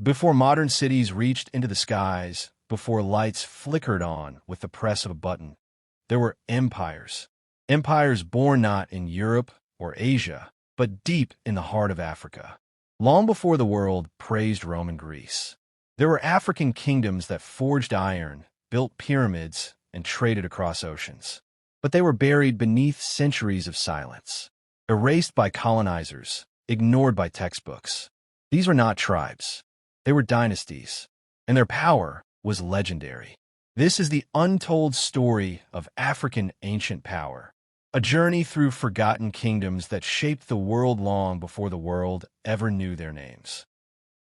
Before modern cities reached into the skies, before lights flickered on with the press of a button, there were empires. Empires born not in Europe or Asia, but deep in the heart of Africa. Long before the world praised Rome and Greece, there were African kingdoms that forged iron, built pyramids, and traded across oceans. But they were buried beneath centuries of silence, erased by colonizers, ignored by textbooks. These were not tribes. They were dynasties, and their power was legendary. This is the untold story of African ancient power, a journey through forgotten kingdoms that shaped the world long before the world ever knew their names.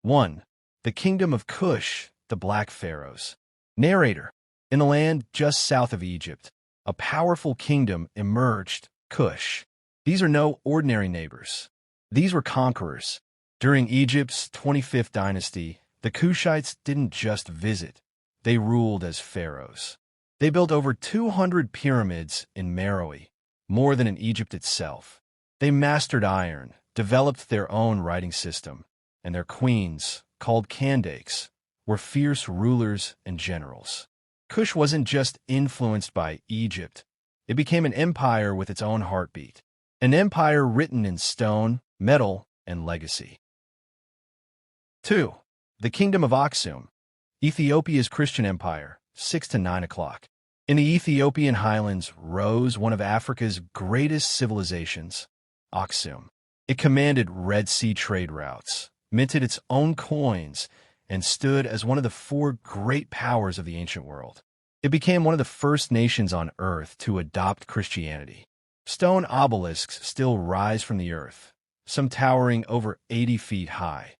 1. The Kingdom of Kush, the Black Pharaohs. Narrator. In the land just south of Egypt, a powerful kingdom emerged, Kush. These are no ordinary neighbors. These were conquerors. During Egypt's 25th dynasty, the Kushites didn't just visit, they ruled as pharaohs. They built over 200 pyramids in Meroe, more than in Egypt itself. They mastered iron, developed their own writing system, and their queens, called Kandakes, were fierce rulers and generals. Kush wasn't just influenced by Egypt. It became an empire with its own heartbeat, an empire written in stone, metal, and legacy. 2. The Kingdom of Aksum, Ethiopia's Christian empire, 6 to 9 o'clock. In the Ethiopian highlands rose one of Africa's greatest civilizations, Aksum. It commanded Red Sea trade routes, minted its own coins, and stood as one of the four great powers of the ancient world. It became one of the first nations on earth to adopt Christianity. Stone obelisks still rise from the earth, some towering over 80 feet high.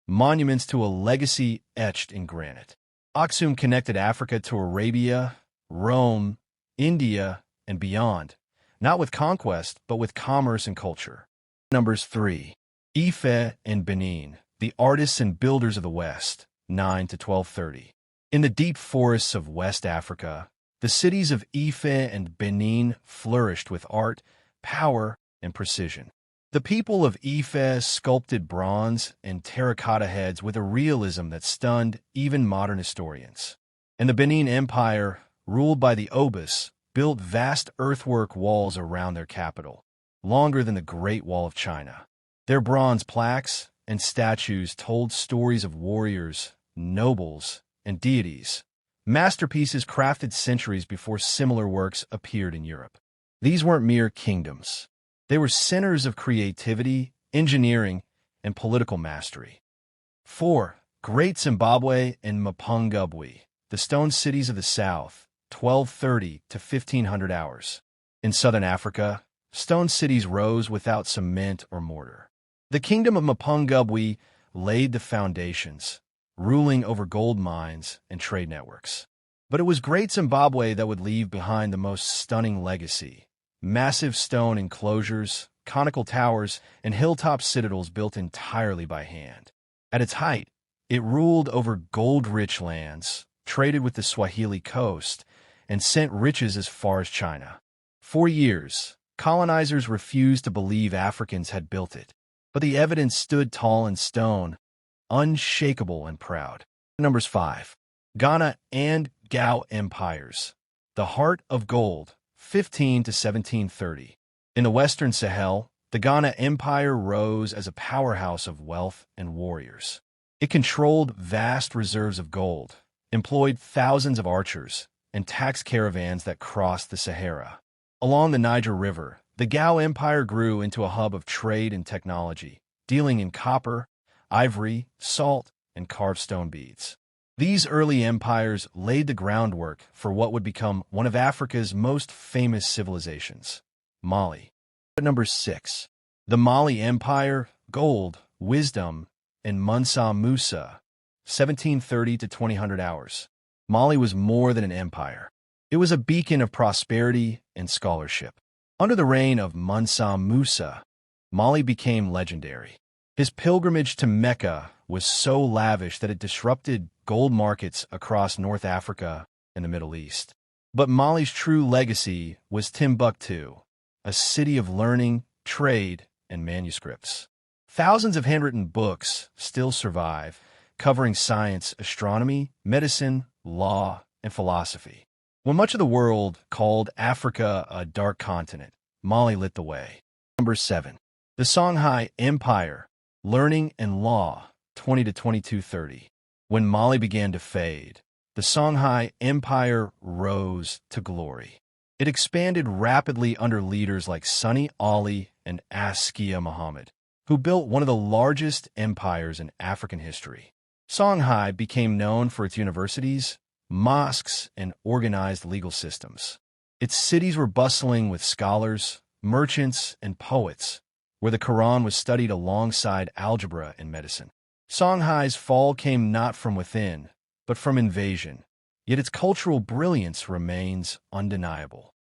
Monuments to a legacy etched in granite. Aksum connected Africa to Arabia, Rome, India, and beyond, not with conquest, but with commerce and culture. Numbers 3. Ife and Benin, the artists and builders of the West, 9 to 1230. In the deep forests of West Africa, the cities of Ife and Benin flourished with art, power, and precision. The people of Ife sculpted bronze and terracotta heads with a realism that stunned even modern historians. And the Benin Empire, ruled by the Obus, built vast earthwork walls around their capital, longer than the Great Wall of China. Their bronze plaques and statues told stories of warriors, nobles, and deities, masterpieces crafted centuries before similar works appeared in Europe. These weren't mere kingdoms. They were centers of creativity, engineering, and political mastery. 4. Great Zimbabwe and Mapungubwe, the stone cities of the south, 1230 to 1500 hours. In southern Africa, stone cities rose without cement or mortar. The kingdom of Mapungubwe laid the foundations, ruling over gold mines and trade networks. But it was Great Zimbabwe that would leave behind the most stunning legacy. Massive stone enclosures, conical towers, and hilltop citadels built entirely by hand. At its height, it ruled over gold-rich lands, traded with the Swahili coast, and sent riches as far as China. For years, colonizers refused to believe Africans had built it, but the evidence stood tall in stone, unshakable and proud. Numbers 5. Ghana and Gao empires, the heart of gold, 15 to 1730. In the western Sahel, the Ghana Empire rose as a powerhouse of wealth and warriors. It controlled vast reserves of gold, employed thousands of archers, and taxed caravans that crossed the Sahara. Along the Niger River, the Gao Empire grew into a hub of trade and technology, dealing in copper, ivory, salt, and carved stone beads. These early empires laid the groundwork for what would become one of Africa's most famous civilizations, Mali. Number 6. The Mali Empire, gold, wisdom, and Mansa Musa, 1730 to 2000 hours. Mali was more than an empire. It was a beacon of prosperity and scholarship. Under the reign of Mansa Musa, Mali became legendary. His pilgrimage to Mecca was so lavish that it disrupted gold markets across North Africa and the Middle East. But Mali's true legacy was Timbuktu, a city of learning, trade, and manuscripts. Thousands of handwritten books still survive, covering science, astronomy, medicine, law, and philosophy. When much of the world called Africa a dark continent, Mali lit the way. Number 7. The Songhai Empire, Learning and Law, 20 to 2230. When Mali began to fade, the Songhai Empire rose to glory. It expanded rapidly under leaders like Sunni Ali and Askia Muhammad, who built one of the largest empires in African history. Songhai became known for its universities, mosques, and organized legal systems. Its cities were bustling with scholars, merchants, and poets, where the Quran was studied alongside algebra and medicine. Songhai's fall came not from within, but from invasion, yet its cultural brilliance remains undeniable.